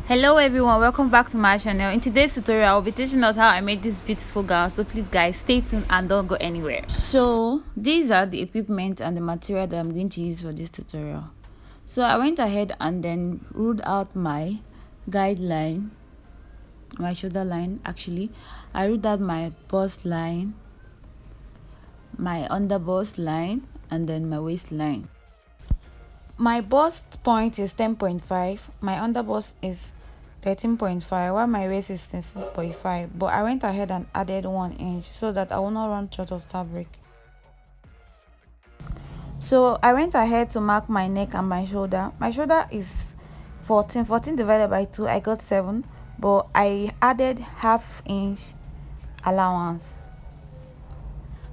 Hello everyone, welcome back to my channel. In today's tutorial I'll be teaching us how I made this beautiful gown, so please guys stay tuned and don't go anywhere. So these are the equipment and the material that I'm going to use for this tutorial. So I went ahead and then ruled out my guideline, my shoulder line. Actually I ruled out my bust line, my under bust line, and then my waistline. My bust point is 10.5, my under bust is 13.5, while my waist is 16.5, but I went ahead and added 1 inch so that I will not run short of fabric. So I went ahead to mark my neck and my shoulder. My shoulder is 14 divided by 2, I got 7, but I added ½ inch allowance.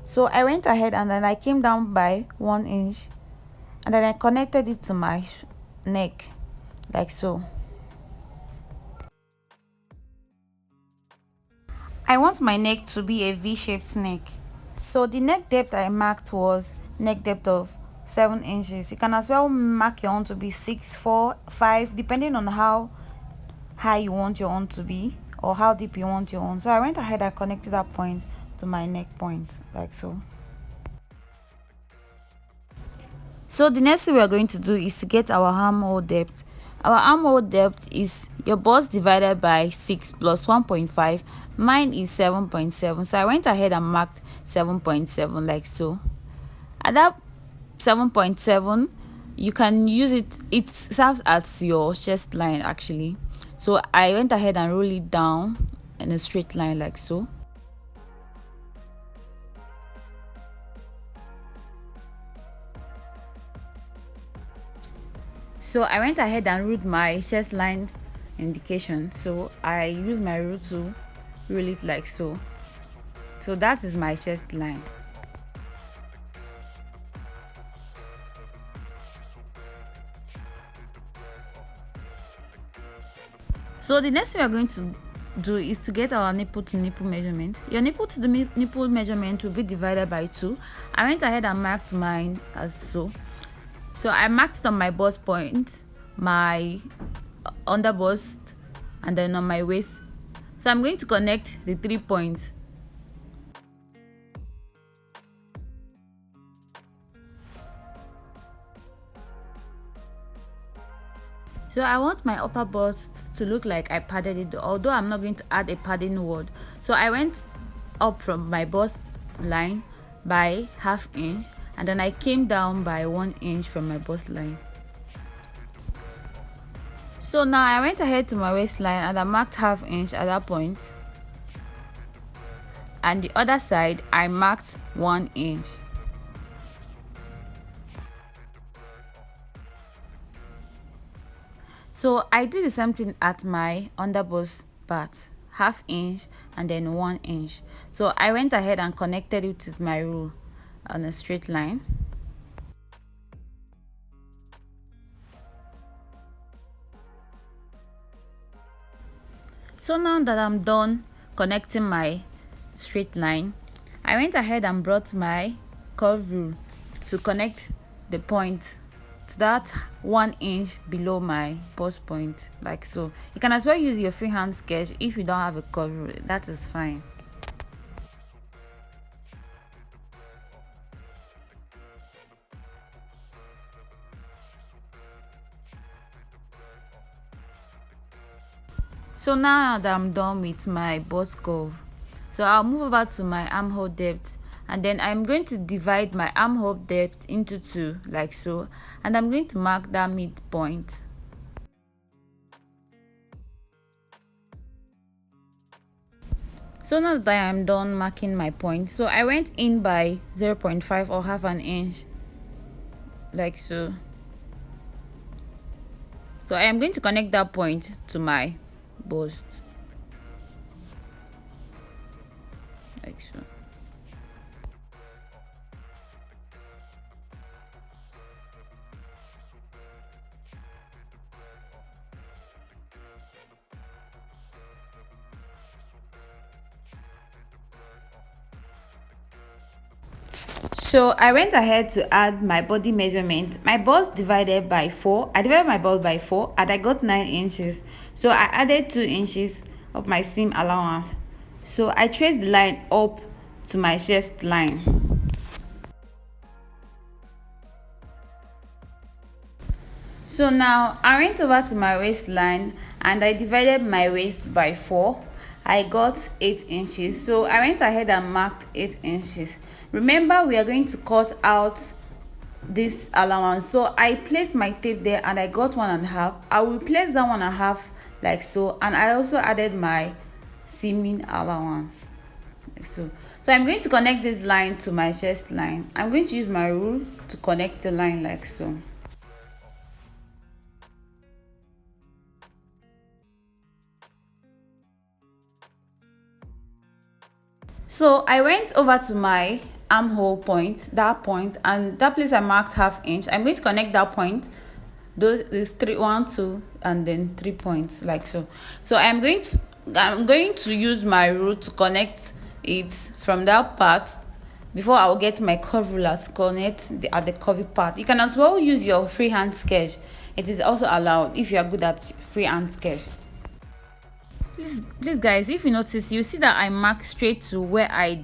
So I went ahead and then I came down by 1 inch and then I connected it to my neck like so. I want my neck to be a V-shaped neck, so the neck depth I marked was neck depth of 7 inches. You can as well mark your own to be 6, 4, 5 depending on how high you want your own to be or how deep you want your own. So I went ahead and connected that point to my neck point like so. So the next thing we are going to do is to get our armhole depth. Our armhole depth is your bust divided by 6 plus 1.5. Mine is 7.7. So I went ahead and marked 7.7 like so. At that 7.7, you can use it. It serves as your chest line actually. So I went ahead and roll it down in a straight line like so. So I went ahead and ruled my chest line indication. So I use my rule to rule it like so. So that is my chest line. So the next thing we're going to do is to get our nipple to nipple measurement. Your nipple to the nipple measurement will be divided by 2. I went ahead and marked mine as so. So I marked it on my bust point, my under bust, and then on my waist. So I'm going to connect the 3 points. So I want my upper bust to look like I padded it, although I'm not going to add a padding word. So I went up from my bust line by ½ inch, and then I came down by 1 inch from my bust line. So now I went ahead to my waistline and I marked ½ inch at that point, and the other side I marked 1 inch. So I did the same thing at my under bust part, ½ inch and then 1 inch. So I went ahead and connected it with my rule on a straight line. So now that I'm done connecting my straight line, I went ahead and brought my curve rule to connect the point to that 1 inch below my bust point like so. You can as well use your freehand sketch if you don't have a curve rule, that is fine. So now that I'm done with my bust curve, so I'll move over to my armhole depth, and then I'm going to divide my armhole depth into 2 like so, and I'm going to mark that midpoint. So now that I am done marking my point, so I went in by 0.5 or ½ an inch like so. So I am going to connect that point to my bust like so. So I went ahead to add my body measurement. My bust divided by 4. I divided my bust by 4 and I got 9 inches. So I added 2 inches of my seam allowance. So I traced the line up to my chest line. So now I went over to my waistline and I divided my waist by 4. I got 8 inches. So I went ahead and marked 8 inches. Remember, we are going to cut out this allowance. So I placed my tape there and I got 1.5. I will place that 1.5 like so, and I also added my seaming allowance like so. So I'm going to connect this line to my chest line. I'm going to use my rule to connect the line like so. So I went over to my armhole point, and that place I marked ½ inch. I'm going to connect that point, those is 3, 1, 2, and then 3 points like so. So I'm going to use my rule to connect it from that part before I will get my curve ruler to connect at the curvy part. You can as well use your freehand sketch. It is also allowed if you are good at freehand sketch. Please guys, if you notice, you see that I marked straight to where I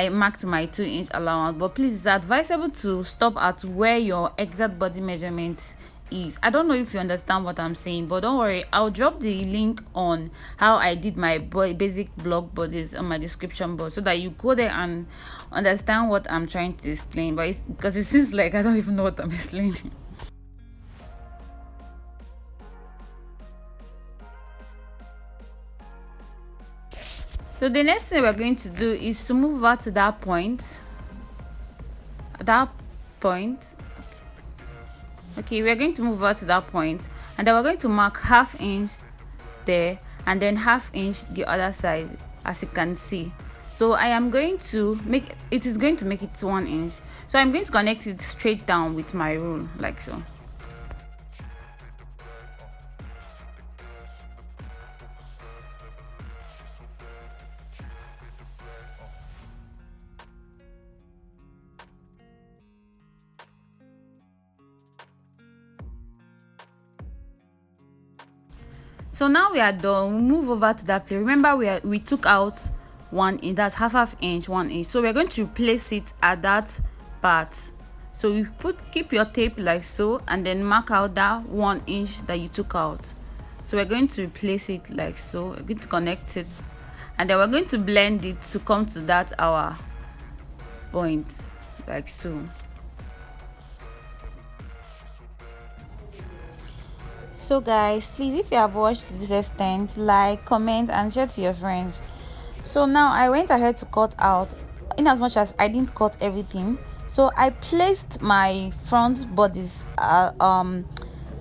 marked my 2-inch allowance, but please, it's advisable to stop at where your exact body measurement is. I don't know if you understand what I'm saying, but don't worry, I'll drop the link on how I did my basic block bodies on my description box so that you go there and understand what I'm trying to explain, but because it seems like I don't even know what I'm explaining. So the next thing we're going to do is to move over to that point. Okay, we're going to move over to that point, and then we're going to mark ½ inch there and then ½ inch the other side, as you can see. So I am going to make it is going to make it 1 inch. So I'm going to connect it straight down with my rule like so. So now we are done. We move over to that place. Remember, we took out 1 inch, that's ½ inch, 1 inch. So we're going to place it at that part. So you keep your tape like so, and then mark out that 1 inch that you took out. So we're going to place it like so. We're going to connect it, and then we're going to blend it to come to that our point like so. So guys, please, if you have watched this extent, like, comment and share to your friends. So now I went ahead to cut out, in as much as I didn't cut everything. So I placed my front bodice on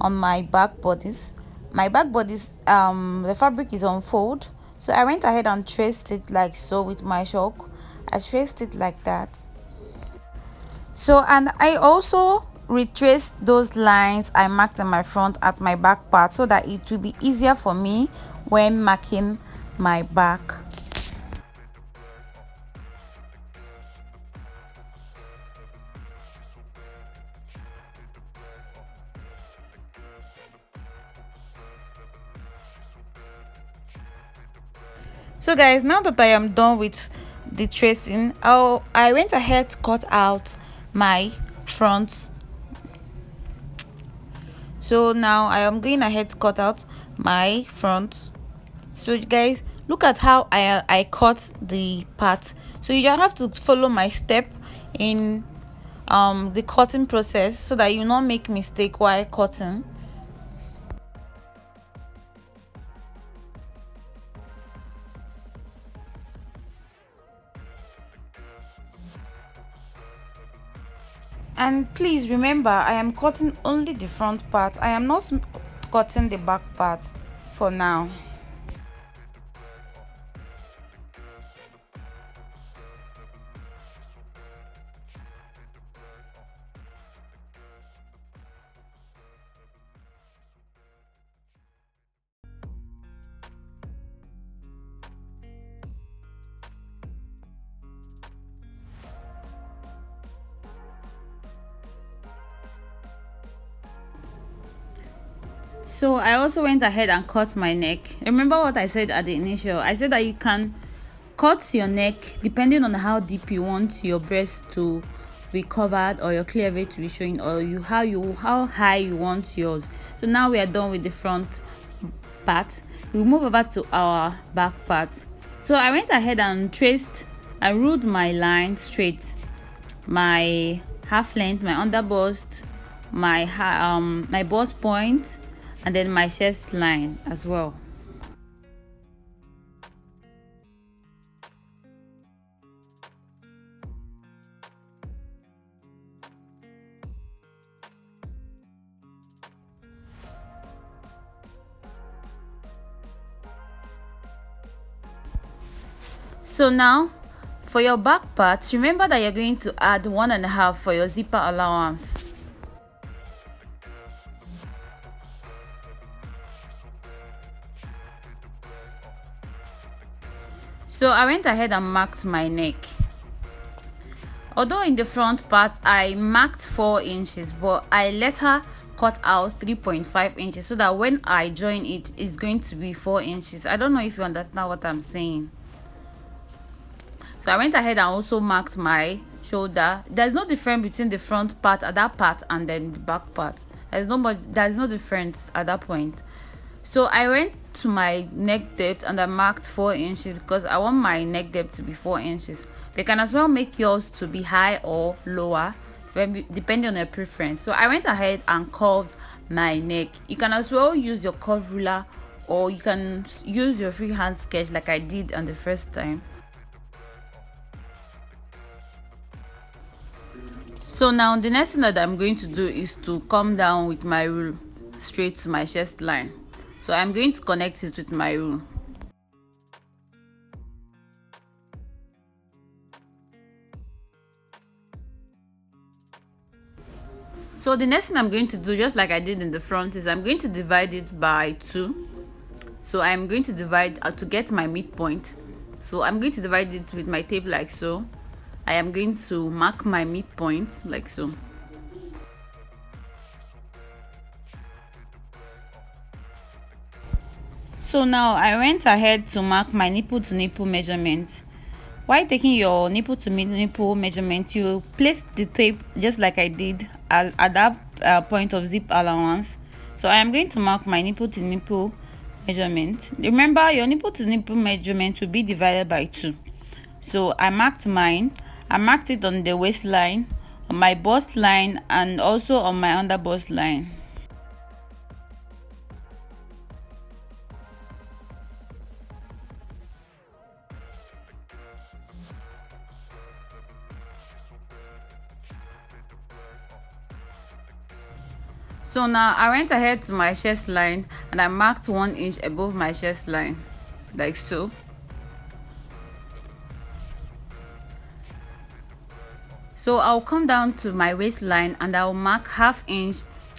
my back bodice. My back bodice, the fabric is on fold, so I went ahead and traced it like so with my chalk. I traced it like that. So, and I also retraced those lines I marked on my front at my back part so that it will be easier for me when marking my back. So guys, now that I am done with the tracing, I went ahead to cut out my front. So now I am going ahead to cut out my front. So guys, look at how I cut the part. So you just have to follow my step in the cutting process so that you not make mistake while cutting. And please remember, I am cutting only the front part. I am not cutting the back part for now. So I also went ahead and cut my neck. Remember what I said at the initial? I said that you can cut your neck depending on how deep you want your breast to be covered or your cleavage to be showing, or how high you want yours. So now we are done with the front part. We move over to our back part. So I went ahead and I ruled my line straight, my half length, my under bust, my bust point, and then my chest line as well. So now for your back part, remember that you're going to add 1.5 for your zipper allowance. So I went ahead and marked my neck. Although in the front part I marked 4 inches, but I let her cut out 3.5 inches so that when I join it, it's going to be 4 inches. I don't know if you understand what I'm saying. So I went ahead and also marked my shoulder. There's no difference between the front part at that part and then the back part. There's no difference at that point. So I went to my neck depth and I marked 4 inches because I want my neck depth to be 4 inches. You can as well make yours to be high or lower depending on your preference. So I went ahead and curved my neck. You can as well use your curve ruler, or you can use your freehand sketch like I did on the first time. So now the next thing that I'm going to do is to come down with my rule straight to my chest line. So I'm going to connect it with my rule. So the next thing I'm going to do, just like I did in the front, is I'm going to divide it by 2. So I'm going to divide to get my midpoint. So I'm going to divide it with my tape like so. I am going to mark my midpoint like so. So now I went ahead to mark my nipple to nipple measurement. While taking your nipple to nipple measurement, you place the tape just like I did at that point of zip allowance. So I am going to mark my nipple to nipple measurement. Remember, your nipple to nipple measurement will be divided by 2. So I marked mine. I marked it on the waistline, on my bust line, and also on my under bust line. So now I went ahead to my chest line and I marked 1 inch above my chest line, like so. So I'll come down to my waistline and I'll mark 1/2 inch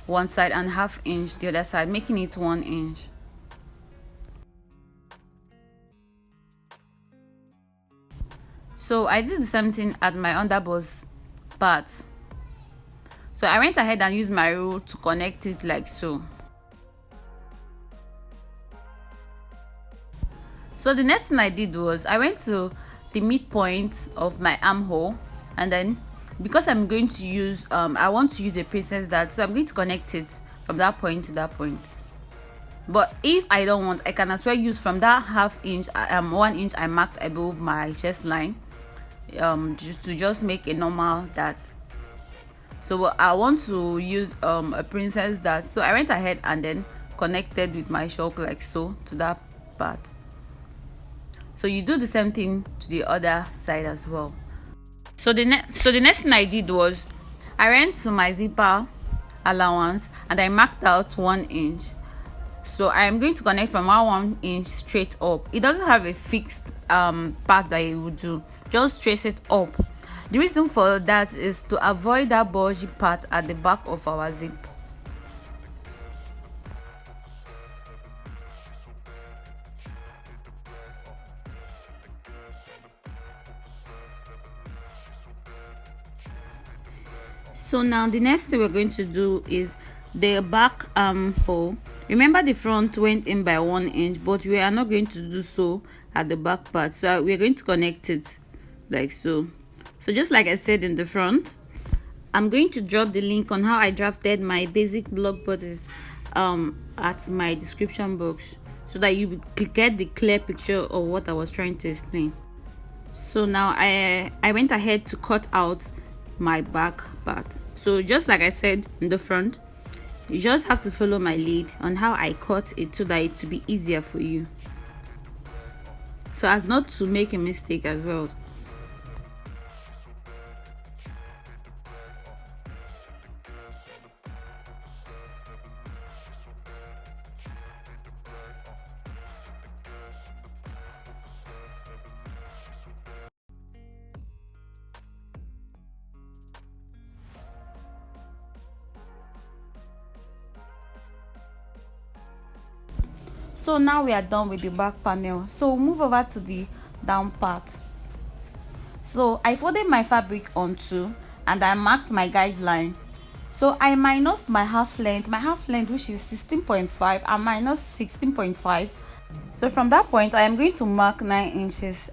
one side and 1/2 inch the other side, making it 1 inch. So I did the same thing at my underbust part. So I went ahead and used my rule to connect it like so. So the next thing I did was I went to the midpoint of my armhole, and then because I'm going to use I want to use a princess dart, so I'm going to connect it from that point to that point. But if I don't want, I can as well use from that 1/2 inch 1 inch I marked above my chest line just make a normal dart. So I want to use a princess dart, so I went ahead and then connected with my chalk like so to that part. So you do the same thing to the other side as well. So the next thing I did was I went to my zipper allowance and I marked out 1 inch. So I am going to connect from 1 inch straight up. It doesn't have a fixed part that you would do, just trace it up. The reason for that is to avoid that bulgy part at the back of our zip. So now the next thing we're going to do is the back armhole. Remember the front went in by 1 inch, but we are not going to do so at the back part, so we're going to connect it like so. So just like I said in the front, I'm going to drop the link on how I drafted my basic blog bodice at my description box, so that you get the clear picture of what I was trying to explain. So now I went ahead to cut out my back part. So just like I said in the front, you just have to follow my lead on how I cut it so that it will be easier for you, so as not to make a mistake as well. So now we are done with the back panel, so we'll move over to the down part. So I folded my fabric onto and I marked my guideline. So I minus my half length, which is 16.5, and minus 16.5. So from that point I am going to mark 9 inches.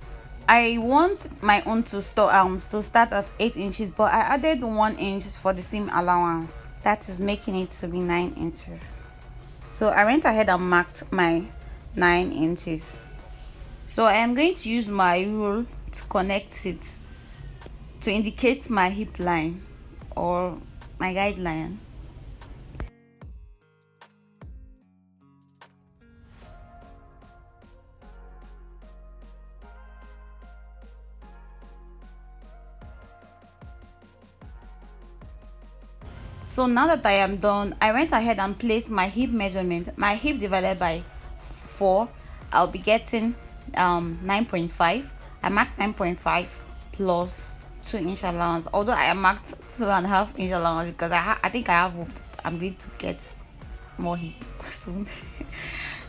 I want my own to start at 8 inches, but I added 1 inch for the seam allowance, that is making it to be 9 inches. So I went ahead and marked my 9 inches. So I am going to use my rule to connect it to indicate my hip line or my guideline. So now that I am done, I went ahead and placed my hip measurement. My hip divided by 4, I'll be getting 9.5. I marked 9.5 plus 2 inch allowance, although I marked 2.5 inch allowance because I think I'm going to get more hip soon.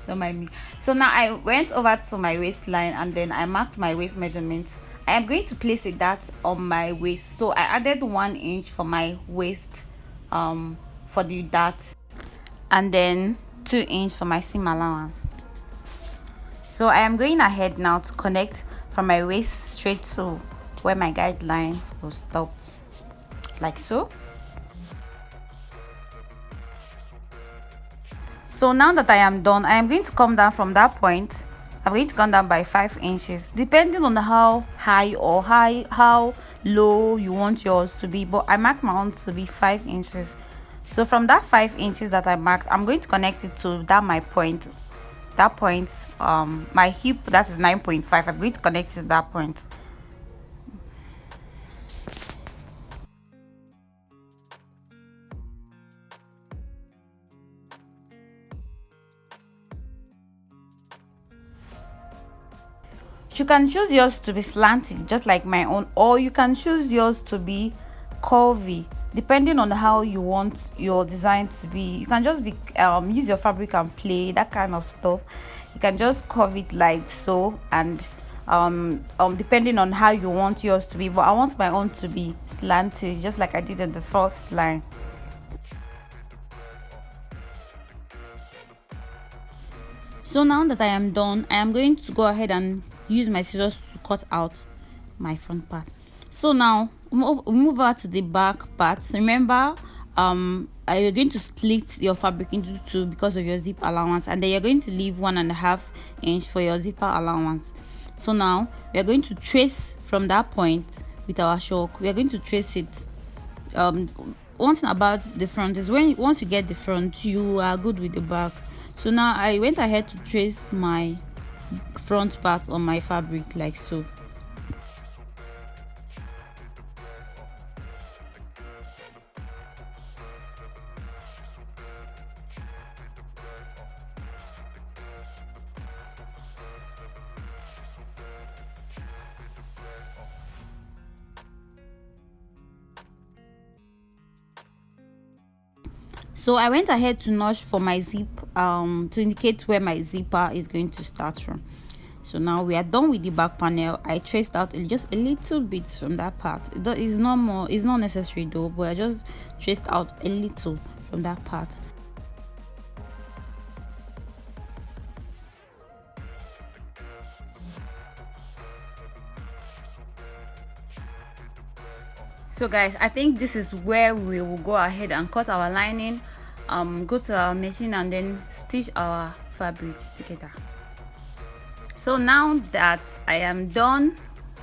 Don't mind me. So now I went over to my waistline and then I marked my waist measurement. I am going to place it that on my waist, so I added 1 inch for my waist for the dart, and then 2 inch for my seam allowance. So I am going ahead now to connect from my waist straight to where my guideline will stop, like so. So now that I am done, I am going to come down from that point. I'm going to come down by 5 inches, depending on how high or how low you want yours to be, but I marked my own to be 5 inches. So from that 5 inches that I marked, I'm going to connect it to my point, my hip, that is 9.5. I'm going to connect it to that point. You can choose yours to be slanted just like my own, or you can choose yours to be curvy, depending on how you want your design to be. You can just be use your fabric and play, that kind of stuff. You can just curve it like so, and depending on how you want yours to be, but I want my own to be slanted just like I did in the first line. So now that I am done, I am going to go ahead and use my scissors to cut out my front part. So now move over to the back part. Remember, you're going to split your fabric into 2 because of your zip allowance, and then you're going to leave 1.5 inch for your zipper allowance. So now we are going to trace from that point with our chalk. We are going to trace it. One thing about the front is once you get the front, you are good with the back. So now I went ahead to trace my front part on my fabric like so. So I went ahead to notch for my zip to indicate where my zipper is going to start from. So now we are done with the back panel. I traced out just a little bit from that part. It's not necessary though, but I just traced out a little from that part. So guys, I think this is where we will go ahead and cut our lining, go to our machine and then stitch our fabrics together. So now that I am done,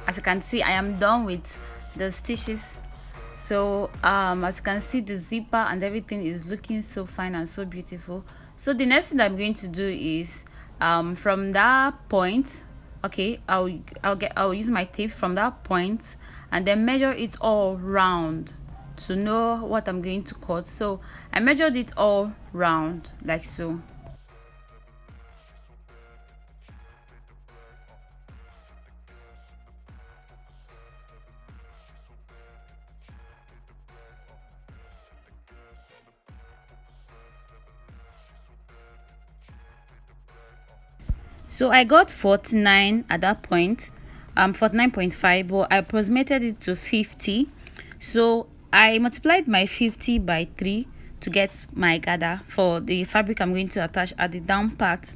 as you can see, I am done with the stitches. So as you can see, the zipper and everything is looking so fine and so beautiful. So the next thing that I'm going to do is from that point, okay, I'll use my tape from that point and then measure it all round to know what I'm going to cut. So I measured it all round like so. So I got 49 at that point, 49.5, but I approximated it to 50. So I multiplied my 50 by 3 to get my gather for the fabric I'm going to attach at the down part.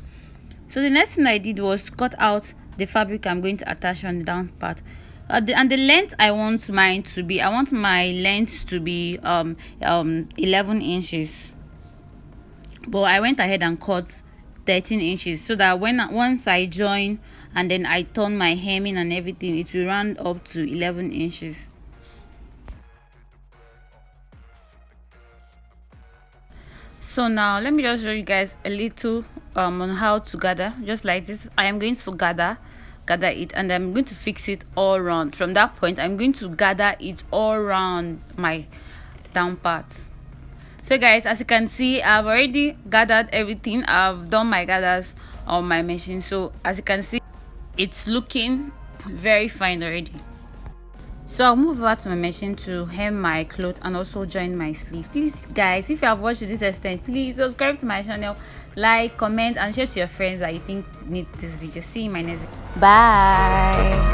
So the next thing I did was cut out the fabric I'm going to attach on the down part. And the length I want mine to be, I want my length to be 11 inches. But I went ahead and cut 13 inches so that once I join and then I turn my hemming and everything, it will round up to 11 inches. So now let me just show you guys a little on how to gather. Just like this, I am going to gather it and I'm going to fix it all around. From that point, I'm going to gather it all around my down part. So guys, as you can see, I've already gathered everything. I've done my gathers on my machine. So as you can see, it's looking very fine already. So I'll move over to my machine to hem my cloth and also join my sleeve. Please guys, if you have watched to this extent, please subscribe to my channel, like, comment and share to your friends that you think needs this video. See you in my next video. Bye.